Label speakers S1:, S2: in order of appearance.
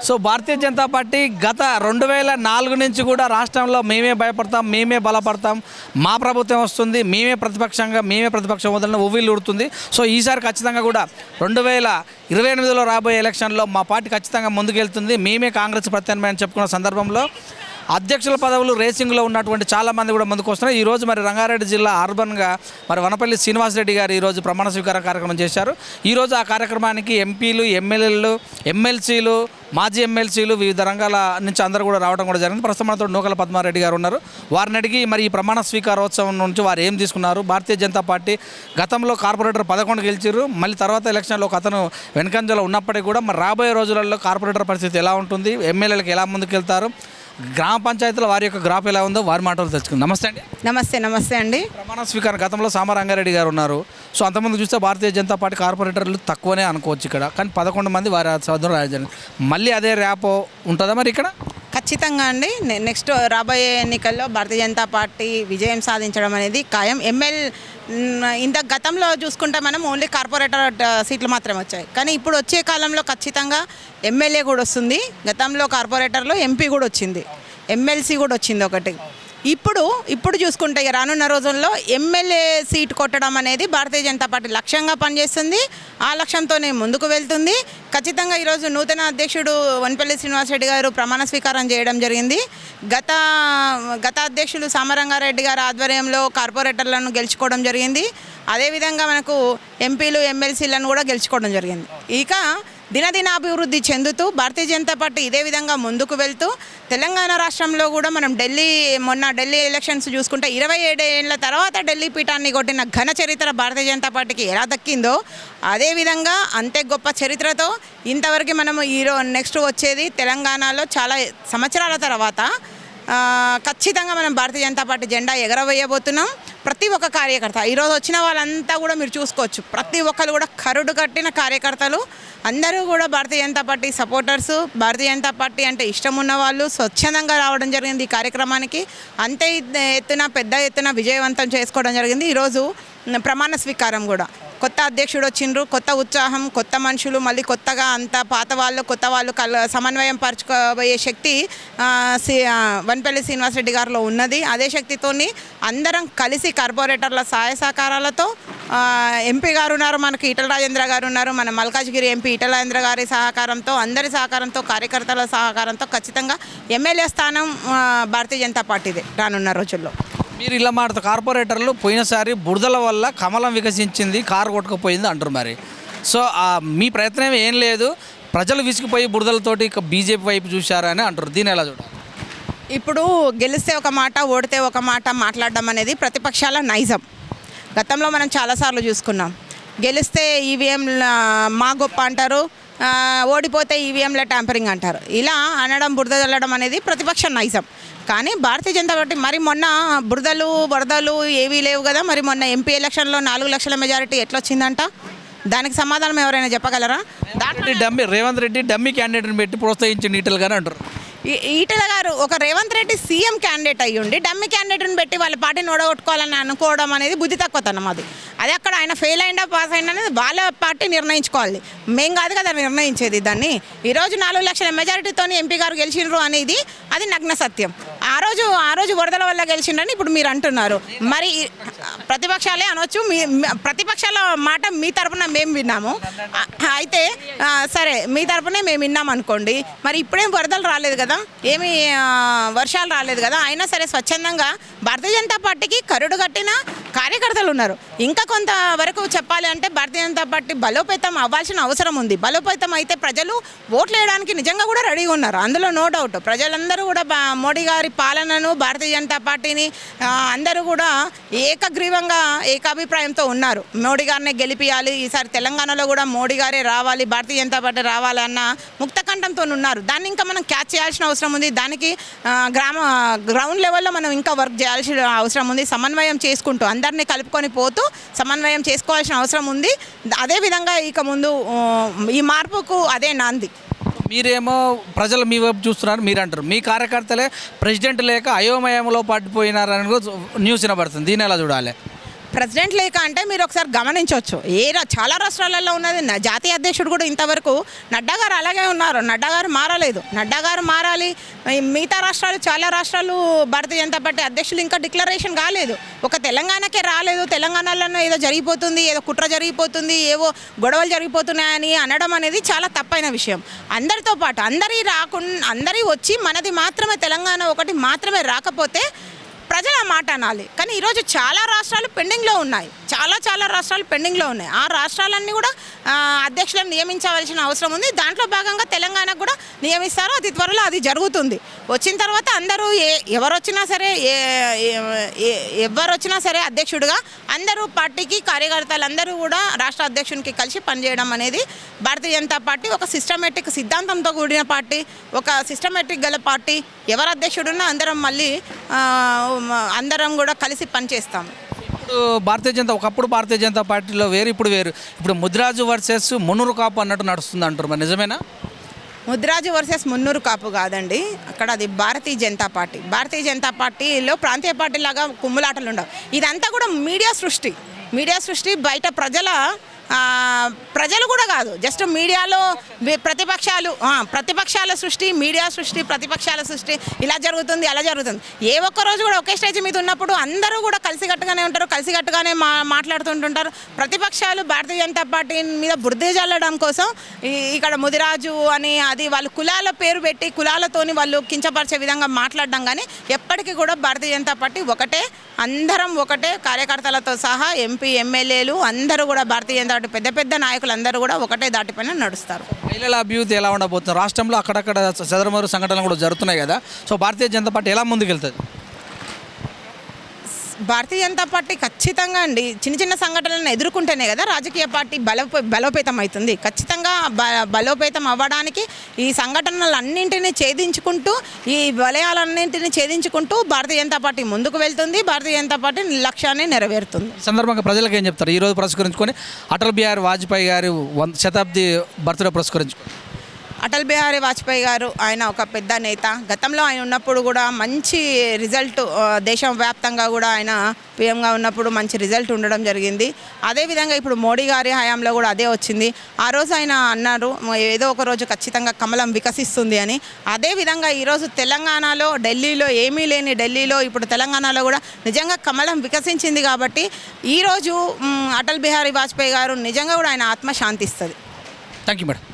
S1: So Bharatiya Janata party గత 2004 నుంచి కూడా రాష్ట్రంలో మేమే భయపడతాం, మేమే బలపడతాం, మా ప్రభుత్వం వస్తుంది, మేమే ప్రతిపక్షం వదలని ఉవ్విళ్ళు ఉడుతుంది. సో ఈసారి ఖచ్చితంగా కూడా 2028లో రాబోయే ఎలక్షన్లో మా పార్టీ ఖచ్చితంగా ముందుకెళ్తుంది, మేమే కాంగ్రెస్ ప్రత్యామ్నాయం చెప్పుకున్న సందర్భంలో అధ్యక్షుల పదవులు రేసింగ్లో ఉన్నటువంటి చాలామంది కూడా ముందుకు వస్తున్నారు. ఈరోజు మరి రంగారెడ్డి జిల్లా అర్బన్గా మరి వనపల్లి శ్రీనివాసరెడ్డి గారు ఈరోజు ప్రమాణ స్వీకార కార్యక్రమం చేశారు. ఈరోజు ఆ కార్యక్రమానికి ఎంపీలు, ఎమ్మెల్యేలు, ఎమ్మెల్సీలు, మాజీ ఎమ్మెల్సీలు, వివిధ రంగాల నుంచి అందరూ కూడా రావడం కూడా జరిగింది. ప్రస్తుతం మనతో నూకల పద్మారెడ్డి గారు ఉన్నారు. వారిని అడిగి మరి ఈ ప్రమాణ స్వీకారోత్సవం నుంచి వారు ఏం తీసుకున్నారు, భారతీయ జనతా పార్టీ గతంలో కార్పొరేటర్ 11 గెలిచారు, మళ్ళీ తర్వాత ఎలక్షన్లో ఒక అతను వెనుకంజలో ఉన్నప్పటికీ కూడా మరి రాబోయే రోజులలో కార్పొరేటర్ పరిస్థితి ఎలా ఉంటుంది, ఎమ్మెల్యేలకు ఎలా ముందుకెళ్తారు, గ్రామ పంచాయతీల వారి యొక్క గ్రాఫ్ ఎలా ఉందో వారి మాటలు తెచ్చుకుంది. నమస్తే అండి.
S2: నమస్తే అండి.
S1: ప్రమాణ స్వీకారం గతంలో రంగారెడ్డి గారు ఉన్నారు. సో అంతమంది చూస్తే భారతీయ జనతా పార్టీ కార్పొరేటర్లు తక్కువనే అనుకోవచ్చు ఇక్కడ, కానీ 11 మంది వారి సోదరులు రాజధాని. మళ్ళీ అదే ర్యాపో ఉంటుందా మరి ఇక్కడ?
S2: ఖచ్చితంగా అండి. నెక్స్ట్ రాబోయే ఎన్నికల్లో భారతీయ జనతా పార్టీ విజయం సాధించడం అనేది ఖాయం. ఇంత గతంలో చూసుకుంటే మనం ఓన్లీ కార్పొరేటర్ సీట్లు మాత్రమే వచ్చాయి, కానీ ఇప్పుడు వచ్చే కాలంలో ఖచ్చితంగా ఎమ్మెల్యే కూడా వస్తుంది. గతంలో కార్పొరేటర్లో ఎంపీ కూడా వచ్చింది, ఎమ్మెల్సీ కూడా వచ్చింది ఒకటి. ఇప్పుడు చూసుకుంటే రానున్న రోజుల్లో ఎమ్మెల్యే సీట్ కొట్టడం అనేది భారతీయ జనతా పార్టీ లక్ష్యంగా పనిచేస్తుంది. ఆ లక్ష్యంతోనే ముందుకు వెళ్తుంది. ఖచ్చితంగా ఈరోజు నూతన అధ్యక్షుడు వనపల్లి శ్రీనివాసరెడ్డి గారు ప్రమాణ స్వీకారం చేయడం జరిగింది. గత అధ్యక్షులు సామరంగారెడ్డి గారి ఆధ్వర్యంలో కార్పొరేటర్లను గెలుచుకోవడం జరిగింది. అదేవిధంగా మనకు ఎంపీలు, ఎమ్మెల్సీలను కూడా గెలుచుకోవడం జరిగింది. ఇక దినదిన అభివృద్ధి చెందుతూ భారతీయ జనతా పార్టీ ఇదే విధంగా ముందుకు వెళ్తూ తెలంగాణ రాష్ట్రంలో కూడా మనం మొన్న ఢిల్లీ ఎలక్షన్స్ చూసుకుంటే 27 ఏళ్ల తర్వాత ఢిల్లీ పీఠాన్ని కొట్టిన ఘన చరిత్ర భారతీయ జనతా పార్టీకి ఎలా దక్కిందో అదేవిధంగా అంతే గొప్ప చరిత్రతో ఇంతవరకు మనము నెక్స్ట్ వచ్చేది తెలంగాణలో చాలా సంవత్సరాల తర్వాత ఖచ్చితంగా మనం భారతీయ జనతా పార్టీ జెండా ఎగరవేయబోతున్నాం. ప్రతి ఒక్క కార్యకర్త ఈరోజు వచ్చిన వాళ్ళంతా కూడా మీరు చూసుకోవచ్చు, ప్రతి ఒక్కరు కూడా కరుడు కట్టిన కార్యకర్తలు, అందరూ కూడా Bharatiya Janata party supporters, Bharatiya Janata party అంటే ఇష్టం ఉన్న వాళ్ళు స్వచ్ఛందంగా రావడం జరిగింది. ఈ కార్యక్రమానికి పెద్ద ఎత్తున విజయవంతం చేసుకోవడం జరిగింది. ఈరోజు ప్రమాణ స్వీకారం కూడా కొత్త అధ్యక్షుడు వచ్చిండ్రు, కొత్త ఉత్సాహం, కొత్త మనుషులు, మళ్ళీ కొత్తగా అంతా పాత వాళ్ళు కొత్త వాళ్ళు సమన్వయం పరచుకోబోయే శక్తి వనపల్లి శ్రీనివాసరెడ్డి గారిలో ఉన్నది. అదే శక్తితోని అందరం కలిసి కార్పొరేటర్ల సహాయ సహకారాలతో ఎంపీ గారు ఉన్నారు, మనకి ఈటల రాజేంద్ర గారు ఉన్నారు, మన మల్కాజ్గిరి ఎంపీ ఈటల రాజేంద్ర గారి సహకారంతో, అందరి సహకారంతో, కార్యకర్తల సహకారంతో ఖచ్చితంగా ఎమ్మెల్యే స్థానం భారతీయ జనతా పార్టీదే రానున్న రోజుల్లో.
S1: మీరు ఇలా మాట్లాడుతూ కార్పొరేటర్లు పోయినసారి బురదల వల్ల కమలం వికసించింది, కారు కొట్టుకుపోయింది అంటారు. మరి సో మీ ప్రయత్నం ఏం లేదు, ప్రజలు విసిగిపోయి బురదలతోటి బీజేపీ వైపు చూశారని అంటారు. దీని ఎలా చూడాలి?
S2: ఇప్పుడు గెలిస్తే ఒక మాట, ఓడితే ఒక మాట మాట్లాడడం అనేది ప్రతిపక్షాల నైజం. గతంలో మనం చాలాసార్లు చూసుకున్నాం. గెలిస్తే ఈవీఎం మా గొప్ప అంటారు, ఓడిపోతే ఈవీఎంల ట్యాంపరింగ్ అంటారు. ఇలా అనడం, బురద చల్లడం అనేది ప్రతిపక్ష నైజం. కానీ భారతీయ జనతా పార్టీ మరి మొన్న వరదలు ఏవీ లేవు కదా, మరి మొన్న ఎంపీ ఎలక్షన్లో 4 లక్షల మెజారిటీ ఎట్లా వచ్చిందంట? దానికి సమాధానం ఎవరైనా చెప్పగలరా?
S1: రేవంత్ రెడ్డి డమ్మీ క్యాండిడేట్ని పెట్టి ప్రోత్సహించి ఈటెలు అంటారు.
S2: ఈటెల గారు ఒక రేవంత్ రెడ్డి సీఎం క్యాండిడేట్ అయ్యుండి డమ్మీ క్యాండిడేట్ని పెట్టి వాళ్ళ పార్టీని ఓడగొట్టుకోవాలని అనుకోవడం అనేది బుద్ధి తక్కువతనం. అది అక్కడ ఆయన ఫెయిల్ అయినా పాస్ అయినా అనేది వాళ్ళ పార్టీ నిర్ణయించుకోవాలి, మేం కాదు కదా నిర్ణయించేది దాన్ని. ఈరోజు 4 లక్షల మెజారిటీతో ఎంపీ గారు గెలిచిండ్రు అనేది అది నగ్న సత్యం. ఆ రోజు వరదల వల్ల గెలిచిండ్రని ఇప్పుడు మీరు అంటున్నారు. మరి ప్రతిపక్షాలే అనొచ్చు, ప్రతిపక్షాల మాట మీ తరపున మేము విన్నాము. అయితే సరే, మీ తరపునే మేము విన్నాం అనుకోండి. మరి ఇప్పుడేం వరదలు రాలేదు కదా, ఏమి వర్షాలు రాలేదు కదా, అయినా సరే స్వచ్ఛందంగా భారతీయ జనతా పార్టీకి కరుడు కట్టిన కార్యకర్తలు ఉన్నారు. ఇంకా కొంత వరకు చెప్పాలి అంటే భారతీయ జనతా పార్టీ బలోపేతం అవ్వాల్సిన అవసరం ఉంది. బలోపేతం అయితే ప్రజలు ఓట్లు వేయడానికి నిజంగా కూడా రెడీగా ఉన్నారు, అందులో నో డౌట్. ప్రజలందరూ కూడా మోడీ గారి పాలనను, భారతీయ జనతా పార్టీని అందరూ కూడా ఏకగ్రీవంగా ఏకాభిప్రాయంతో ఉన్నారు. మోడీ గారినే గెలిపియాలి, ఈసారి తెలంగాణలో కూడా మోడీ గారే రావాలి, భారతీయ జనతా పార్టీ రావాలన్న ముక్తకంఠంతో ఉన్నారు. దాన్ని ఇంకా మనం క్యాచ్ చేయాల్సిన అవసరం ఉంది. దానికి గ్రౌండ్ లెవెల్లో మనం ఇంకా వర్క్ చేయాల్సిన అవసరం ఉంది. సమన్వయం చేసుకుంటూ అందరినీ కలుపుకొని పోతూ సమన్వయం చేసుకోవాల్సిన అవసరం ఉంది. అదేవిధంగా ఇక ముందు ఈ మార్పుకు అదే నాంది.
S1: మీరేమో ప్రజలు మీ వైపు చూస్తున్నారు, మీరు అంటారు మీ కార్యకర్తలే ప్రెసిడెంట్ లేక అయోమయంలో పడిపోయినారని న్యూస్ వినబడుతుంది. దీన్ని ఎలా చూడాలి?
S2: ప్రెసిడెంట్ లేక అంటే మీరు ఒకసారి గమనించవచ్చు చాలా రాష్ట్రాలలో ఉన్నది జాతీయ అధ్యక్షుడు కూడా ఇంతవరకు నడ్డా గారు అలాగే ఉన్నారు. నడ్డా గారు మారలేదు. నడ్డా గారు మారాలి. మిగతా రాష్ట్రాలు చాలా రాష్ట్రాలు భారతీయ జనతా పార్టీ అధ్యక్షులు ఇంకా డిక్లరేషన్ కాలేదు. ఒక తెలంగాణకే రాలేదు. తెలంగాణలో ఏదో జరిగిపోతుంది, ఏదో కుట్ర జరిగిపోతుంది, ఏవో గొడవలు జరిగిపోతున్నాయని అనడం అనేది చాలా తప్పైన విషయం. అందరితో పాటు అందరి వచ్చి మనది మాత్రమే తెలంగాణ ఒకటి మాత్రమే రాకపోతే ప్రజలు ఆ మాట అనాలి. కానీ ఈరోజు చాలా రాష్ట్రాలు పెండింగ్లో ఉన్నాయి. చాలా రాష్ట్రాలు పెండింగ్లో ఉన్నాయి. ఆ రాష్ట్రాలన్నీ కూడా అధ్యక్షులను నియమించవలసిన అవసరం ఉంది. దాంట్లో భాగంగా తెలంగాణకు కూడా నియమిస్తారు. అది త్వరలో అది జరుగుతుంది. వచ్చిన తర్వాత అందరూ ఎవరు వచ్చినా సరే అధ్యక్షుడిగా అందరూ పార్టీకి కార్యకర్తలు అందరూ కూడా రాష్ట్ర అధ్యక్షునికి కలిసి పనిచేయడం అనేది భారతీయ జనతా పార్టీ ఒక సిస్టమేటిక్ సిద్ధాంతంతో కూడిన పార్టీ, ఒక సిస్టమేటిక్ గల పార్టీ. ఎవరు అధ్యక్షుడున్నా అందరం కూడా కలిసి పనిచేస్తాము.
S1: ఒకప్పుడు భారతీయ జనతా పార్టీలో వేరు, ఇప్పుడు వేరు. ఇప్పుడు ముద్రాజు వర్సెస్ మున్నూరు కాపు అన్నట్టు నడుస్తుంది అంటారు, మరి నిజమేనా?
S2: ముద్రాజు వర్సెస్ మున్నూరు కాపు కాదండి. అక్కడ అది భారతీయ జనతా పార్టీ. భారతీయ జనతా పార్టీలో ప్రాంతీయ పార్టీలాగా కుమ్ములాటలు ఉండవు. ఇదంతా కూడా మీడియా సృష్టి. బయట ప్రజలు కూడా కాదు, జస్ట్ మీడియాలో ప్రతిపక్షాల సృష్టి, మీడియా సృష్టి, ప్రతిపక్షాల సృష్టి. ఇలా జరుగుతుంది, అలా జరుగుతుంది. ఏ ఒక్క రోజు కూడా ఒకే స్టేజ్ మీద ఉన్నప్పుడు అందరూ కూడా కలిసికట్టుగానే ఉంటారు, కలిసికట్టుగానే మాట్లాడుతుంటుంటారు. ప్రతిపక్షాలు భారతీయ జనతా పార్టీ మీద బురద జల్లడం కోసం ఇక్కడ ముదిరాజు అని అది వాళ్ళు కులాల పేరు పెట్టి కులాలతోని వాళ్ళు కించపరిచే విధంగా మాట్లాడడం. కానీ ఎప్పటికీ కూడా భారతీయ జనతా పార్టీ ఒకటే, అందరం ఒకటే, కార్యకర్తలతో సహా ఎంపీ ఎమ్మెల్యేలు అందరూ కూడా భారతీయ జనతా పార్టీ పెద్ద నాయకులు అందరూ కూడా ఒకటే దాటిపైన నడుస్తారు.
S1: మహిళల అభివృద్ధి ఎలా ఉండబోతుంది? రాష్ట్రంలో అక్కడక్కడ చదరమరు సంఘటనలు కూడా జరుగుతున్నాయి కదా. సో భారతీయ జనతా పార్టీ ఎలా ముందుకెళ్తుంది?
S2: భారతీయ జనతా పార్టీ ఖచ్చితంగా అండి చిన్న సంఘటనలను ఎదుర్కొంటేనే కదా రాజకీయ పార్టీ బలోపేతం అవుతుంది. ఖచ్చితంగా బలోపేతం అవ్వడానికి ఈ సంఘటనలన్నింటినీ ఛేదించుకుంటూ, ఈ వలయాలన్నింటినీ ఛేదించుకుంటూ భారతీయ జనతా పార్టీ ముందుకు వెళ్తుంది. భారతీయ జనతా పార్టీ లక్ష్యాన్ని నెరవేరుతుంది.
S1: ఈ సందర్భంగా ప్రజలకు ఏం చెప్తారు? ఈరోజు పురస్కరించుకొని అటల్ బిహారీ వాజ్పేయి గారి 100వ శతాబ్ది బర్త్డే పురస్కరించుకొని.
S2: అటల్ బిహారీ వాజ్పేయి గారు ఆయన ఒక పెద్ద నేత. గతంలో ఆయన ఉన్నప్పుడు కూడా మంచి రిజల్ట్, దేశం వ్యాప్తంగా కూడా ఆయన పీఎంగా ఉన్నప్పుడు మంచి రిజల్ట్ ఉండడం జరిగింది. అదేవిధంగా ఇప్పుడు మోడీ గారి హయాంలో కూడా అదే వచ్చింది. ఆ రోజు ఆయన అన్నారు ఏదో ఒక రోజు ఖచ్చితంగా కమలం వికసిస్తుంది అని. అదేవిధంగా ఈరోజు తెలంగాణలో, ఢిల్లీలో ఏమీ లేని ఢిల్లీలో ఇప్పుడు తెలంగాణలో కూడా నిజంగా కమలం వికసించింది. కాబట్టి ఈరోజు అటల్ బిహారీ వాజ్పేయి గారు నిజంగా కూడా ఆయన ఆత్మ శాంతిస్తుంది.
S1: Thank you madam.